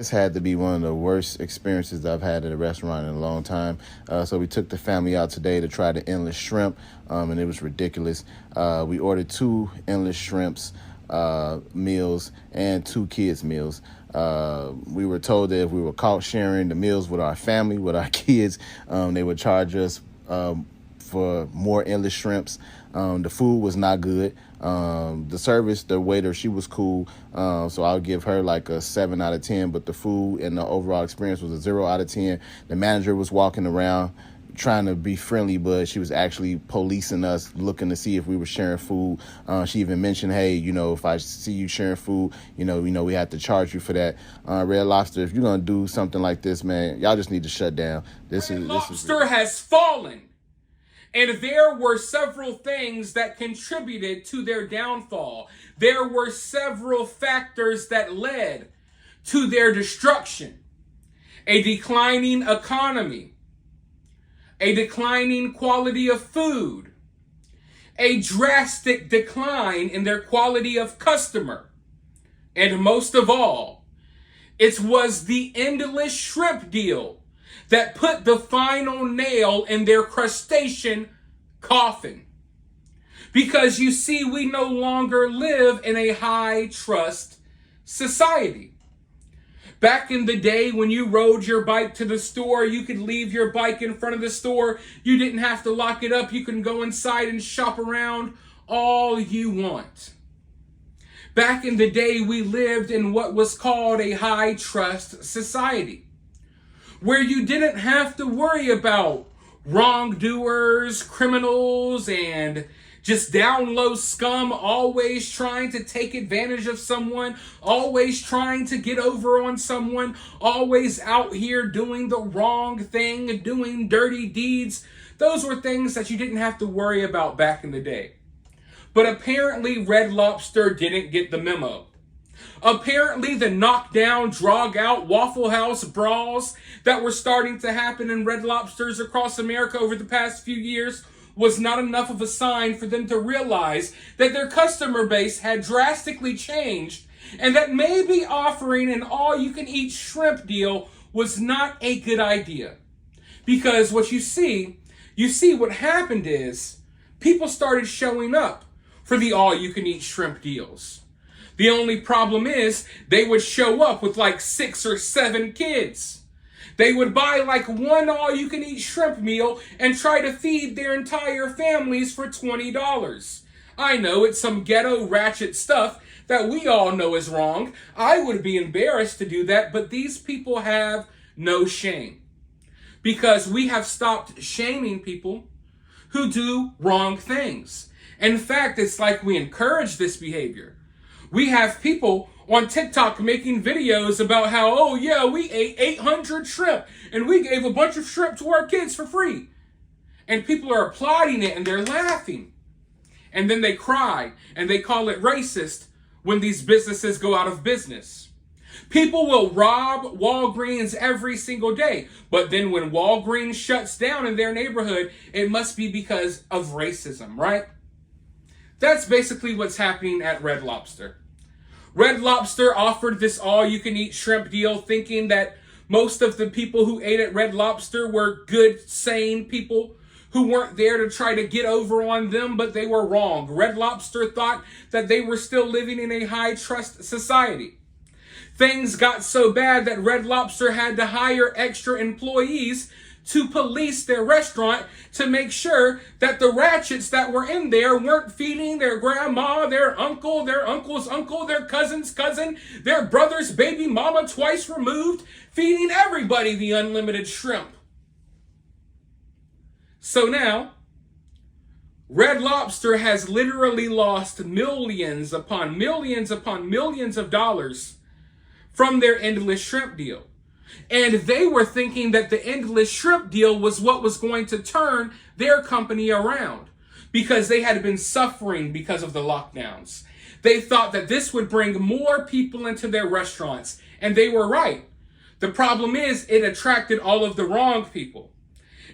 This had to be one of the worst experiences that I've had at a restaurant in a long time. So we took the family out today to try the endless shrimp, and it was ridiculous. We ordered 2 endless shrimps meals and 2 kids meals. We were told that if we were caught sharing the meals with our family, with our kids, they would charge us for more endless shrimps. The food was not good. The service, the waiter, she was cool. So I'll give her like a 7 out of 10, but the food and the overall experience was a 0 out of 10. The manager was walking around trying to be friendly, but she was actually policing us, looking to see if we were sharing food. She even mentioned, hey, if I see you sharing food, we have to charge you for that. Red Lobster, if you're going to do something like this, man, y'all just need to shut down. Red Lobster has fallen. And there were several things that contributed to their downfall. There were several factors that led to their destruction. A declining economy, a declining quality of food, a drastic decline in their quality of customer, and most of all, it was the endless shrimp deal that put the final nail in their crustacean coffin. Because you see, we no longer live in a high trust society. Back in the day when you rode your bike to the store, you could leave your bike in front of the store. You didn't have to lock it up. You can go inside and shop around all you want. Back in the day, we lived in what was called a high trust society, where you didn't have to worry about wrongdoers, criminals, and just down low scum always trying to take advantage of someone, always trying to get over on someone, always out here doing the wrong thing, doing dirty deeds. Those were things that you didn't have to worry about back in the day. But apparently Red Lobster didn't get the memo. Apparently the knockdown, drag-out, Waffle House brawls that were starting to happen in Red Lobsters across America over the past few years was not enough of a sign for them to realize that their customer base had drastically changed and that maybe offering an all-you-can-eat shrimp deal was not a good idea. Because what you see what happened is people started showing up for the all-you-can-eat shrimp deals. The only problem is they would show up with like 6 or 7 kids. They would buy like one all-you-can-eat shrimp meal and try to feed their entire families for $20. I know it's some ghetto ratchet stuff that we all know is wrong. I would be embarrassed to do that, but these people have no shame. Because we have stopped shaming people who do wrong things. In fact, it's like we encourage this behavior. We have people on TikTok making videos about how, oh yeah, we ate 800 shrimp and we gave a bunch of shrimp to our kids for free. And people are applauding it and they're laughing. And then they cry and they call it racist when these businesses go out of business. People will rob Walgreens every single day, but then when Walgreens shuts down in their neighborhood, it must be because of racism, right? That's basically what's happening at Red Lobster. Red Lobster offered this all-you-can-eat shrimp deal thinking that most of the people who ate at Red Lobster were good, sane people who weren't there to try to get over on them, but they were wrong. Red Lobster thought that they were still living in a high-trust society. Things got so bad that Red Lobster had to hire extra employees to police their restaurant to make sure that the ratchets that were in there weren't feeding their grandma, their uncle's uncle, their cousin's cousin, their brother's baby mama twice removed, feeding everybody the unlimited shrimp. So now, Red Lobster has literally lost millions upon millions upon millions of dollars from their endless shrimp deal. And they were thinking that the endless shrimp deal was what was going to turn their company around because they had been suffering because of the lockdowns. They thought that this would bring more people into their restaurants, and they were right. The problem is it attracted all of the wrong people.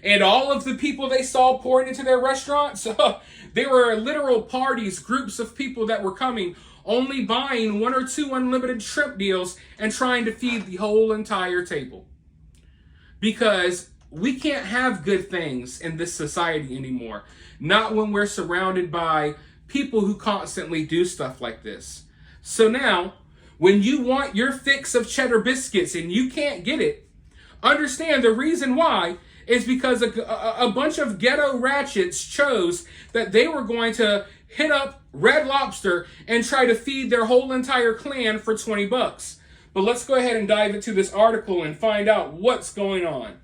And all of the people they saw pouring into their restaurants, there were literal parties, groups of people that were coming only buying 1 or 2 unlimited shrimp deals and trying to feed the whole entire table. Because we can't have good things in this society anymore. Not when we're surrounded by people who constantly do stuff like this. So now, when you want your fix of cheddar biscuits and you can't get it, understand the reason why is because a bunch of ghetto ratchets chose that they were going to hit up Red Lobster and try to feed their whole entire clan for $20. But let's go ahead and dive into this article and find out what's going on.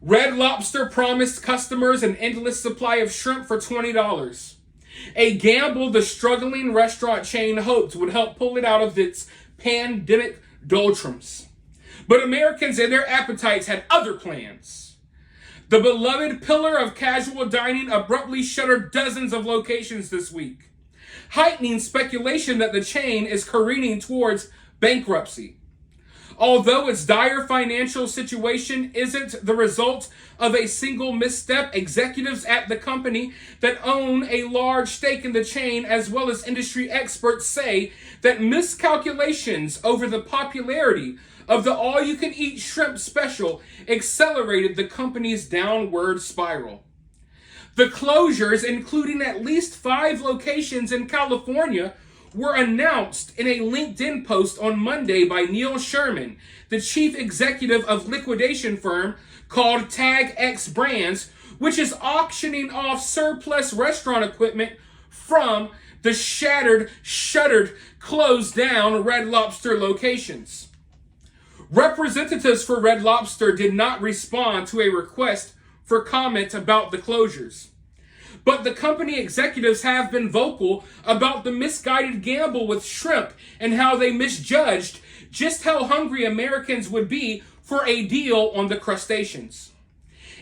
Red Lobster promised customers an endless supply of shrimp for $20. A gamble the struggling restaurant chain hoped would help pull it out of its pandemic doldrums. But Americans and their appetites had other plans. The beloved pillar of casual dining abruptly shuttered dozens of locations this week, heightening speculation that the chain is careening towards bankruptcy. Although its dire financial situation isn't the result of a single misstep, executives at the company that own a large stake in the chain, as well as industry experts, say that miscalculations over the popularity of the all-you-can-eat shrimp special accelerated the company's downward spiral. The closures, including at least 5 locations in California, were announced in a LinkedIn post on Monday by Neil Sherman, the chief executive of liquidation firm called Tag X Brands, which is auctioning off surplus restaurant equipment from the shuttered, closed down Red Lobster locations. Representatives for Red Lobster did not respond to a request for comment about the closures. But the company executives have been vocal about the misguided gamble with shrimp and how they misjudged just how hungry Americans would be for a deal on the crustaceans.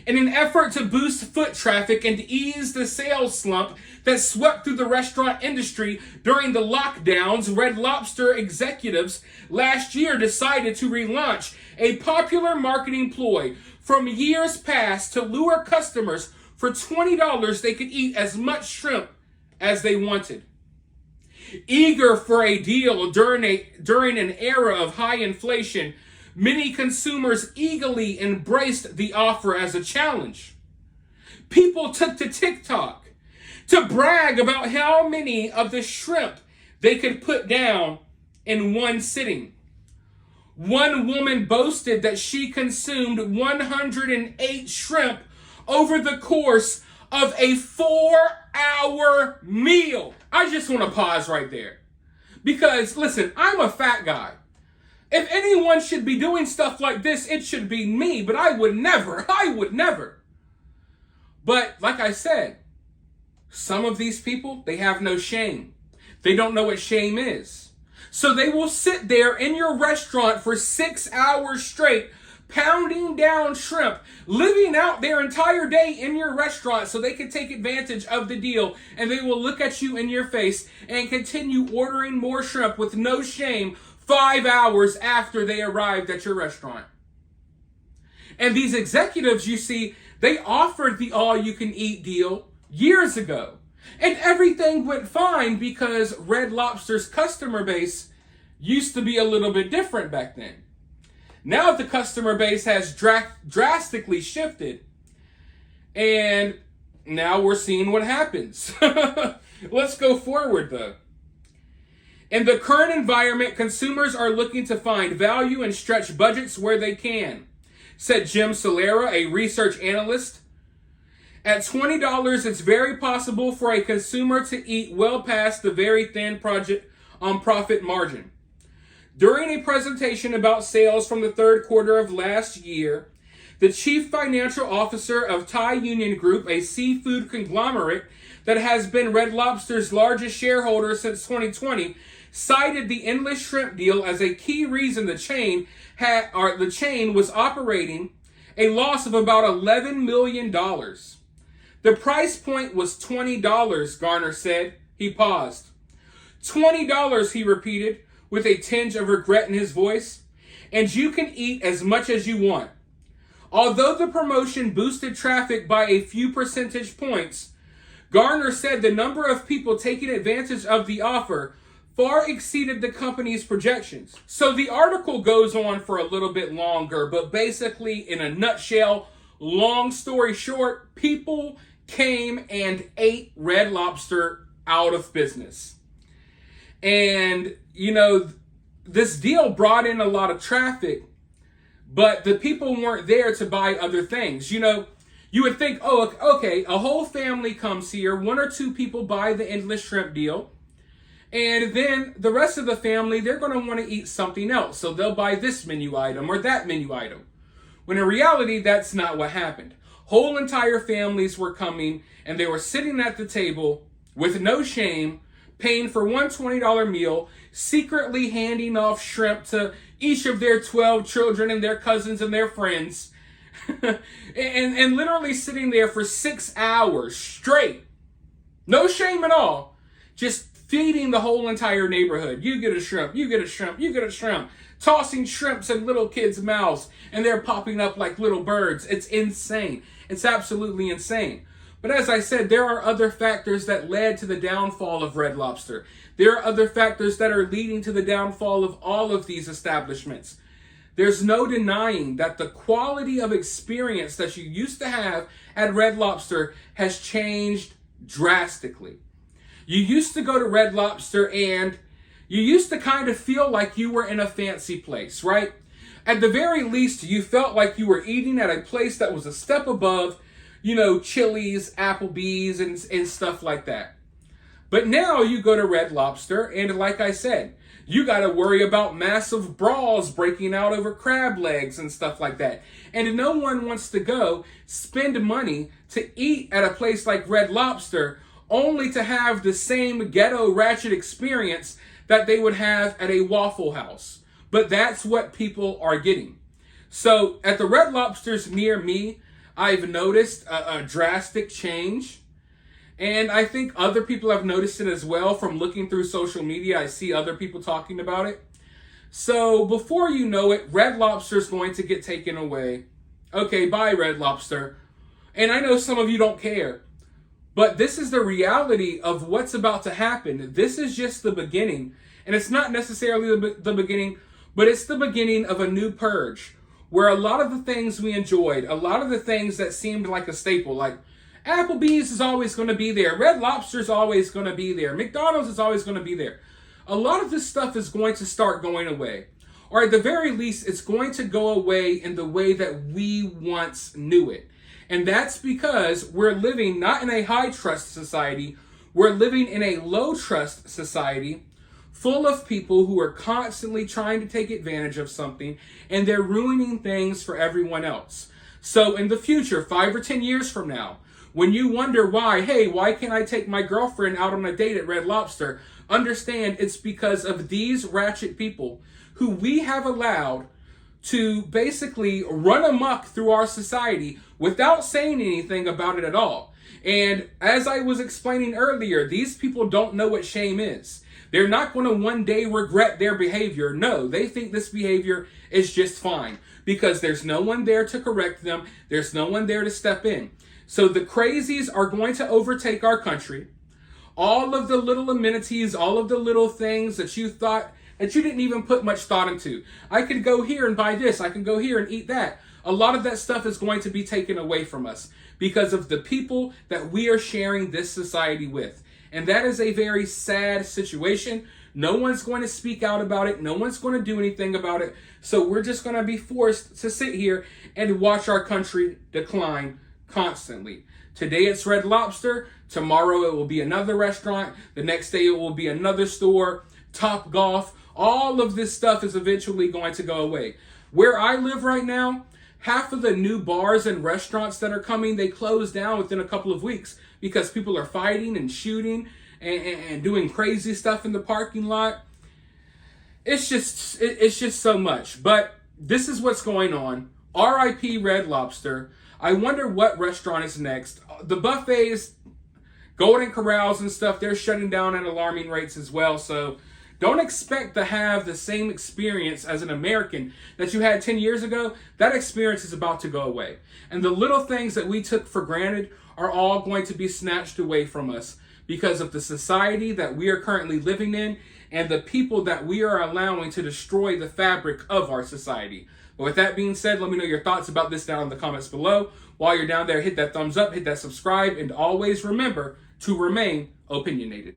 In an effort to boost foot traffic and ease the sales slump that swept through the restaurant industry during the lockdowns, Red Lobster executives last year decided to relaunch a popular marketing ploy from years past to lure customers. For $20, they could eat as much shrimp as they wanted. Eager for a deal during an era of high inflation, many consumers eagerly embraced the offer as a challenge. People took to TikTok to brag about how many of the shrimp they could put down in one sitting. One woman boasted that she consumed 108 shrimp over the course of a 4-hour meal. I just want to pause right there. Because, listen, I'm a fat guy. If anyone should be doing stuff like this, it should be me. But I would never. But, like I said, some of these people, they have no shame. They don't know what shame is. So they will sit there in your restaurant for 6 hours straight, pounding down shrimp, living out their entire day in your restaurant so they can take advantage of the deal, and they will look at you in your face and continue ordering more shrimp with no shame 5 hours after they arrived at your restaurant. And these executives, you see, they offered the all-you-can-eat deal years ago. And everything went fine because Red Lobster's customer base used to be a little bit different back then. Now the customer base has drastically shifted, and now we're seeing what happens. Let's go forward, though. In the current environment, consumers are looking to find value and stretch budgets where they can, said Jim Solera, a research analyst. At $20, it's very possible for a consumer to eat well past the very thin profit margin. During a presentation about sales from the third quarter of last year, the chief financial officer of Thai Union Group, a seafood conglomerate that has been Red Lobster's largest shareholder since 2020, cited the endless shrimp deal as a key reason the chain was operating a loss of about $11 million. The price point was $20, Garner said. He paused. $20, he repeated, with a tinge of regret in his voice, and you can eat as much as you want. Although the promotion boosted traffic by a few percentage points, Garner said the number of people taking advantage of the offer far exceeded the company's projections. So the article goes on for a little bit longer, but basically, in a nutshell, long story short, people came and ate Red Lobster out of business. And, this deal brought in a lot of traffic, but the people weren't there to buy other things. You would think, oh, okay, a whole family comes here, one or two people buy the endless shrimp deal, and then the rest of the family, they're going to want to eat something else. So they'll buy this menu item or that menu item. When in reality, that's not what happened. Whole entire families were coming and they were sitting at the table with no shame, paying for one $20 meal, secretly handing off shrimp to each of their 12 children and their cousins and their friends. and literally sitting there for 6 hours straight. No shame at all. Just feeding the whole entire neighborhood. You get a shrimp, you get a shrimp, you get a shrimp. Tossing shrimps in little kids' mouths and they're popping up like little birds. It's insane. It's absolutely insane. But as I said, there are other factors that led to the downfall of Red Lobster. There are other factors that are leading to the downfall of all of these establishments. There's no denying that the quality of experience that you used to have at Red Lobster has changed drastically. You used to go to Red Lobster and you used to kind of feel like you were in a fancy place, right? At the very least, you felt like you were eating at a place that was a step above, Chili's, Applebee's, and stuff like that. But now you go to Red Lobster, and like I said, you got to worry about massive brawls breaking out over crab legs and stuff like that. And no one wants to go spend money to eat at a place like Red Lobster only to have the same ghetto ratchet experience that they would have at a Waffle House. But that's what people are getting. So at the Red Lobsters near me, I've noticed a drastic change. And I think other people have noticed it as well. From looking through social media, I see other people talking about it. So before you know it, Red Lobster is going to get taken away. Okay, bye Red Lobster. And I know some of you don't care. But this is the reality of what's about to happen. This is just the beginning. And it's not necessarily the beginning, but it's the beginning of a new purge. Where a lot of the things we enjoyed, a lot of the things that seemed like a staple, like Applebee's is always going to be there, Red Lobster is always going to be there, McDonald's is always going to be there. A lot of this stuff is going to start going away. Or at the very least, it's going to go away in the way that we once knew it. And that's because we're living not in a high trust society, we're living in a low trust society full of people who are constantly trying to take advantage of something, and they're ruining things for everyone else. So in the future, 5 or 10 years from now, when you wonder why can't I take my girlfriend out on a date at Red Lobster? Understand it's because of these ratchet people who we have allowed to basically run amok through our society without saying anything about it at all. And as I was explaining earlier, these people don't know what shame is. They're not going to one day regret their behavior. No, they think this behavior is just fine because there's no one there to correct them. There's no one there to step in. So the crazies are going to overtake our country. All of the little amenities, all of the little things that you thought that you didn't even put much thought into. I could go here and buy this. I can go here and eat that. A lot of that stuff is going to be taken away from us because of the people that we are sharing this society with. And that is a very sad situation. No one's going to speak out about it. No one's going to do anything about it. So we're just going to be forced to sit here and watch our country decline constantly. Today it's Red Lobster. Tomorrow it will be another restaurant. The next day it will be another store. Top Golf. All of this stuff is eventually going to go away. Where I live right now, half of the new bars and restaurants that are coming, they close down within a couple of weeks because people are fighting and shooting and doing crazy stuff in the parking lot. It's just so much. But this is what's going on. R.I.P. Red Lobster. I wonder what restaurant is next. The buffets, Golden Corrals and stuff, they're shutting down at alarming rates as well. So Don't expect to have the same experience as an American that you had 10 years ago. That experience is about to go away. And the little things that we took for granted are all going to be snatched away from us because of the society that we are currently living in and the people that we are allowing to destroy the fabric of our society. But with that being said, let me know your thoughts about this down in the comments below. While you're down there, hit that thumbs up, hit that subscribe, and always remember to remain opinionated.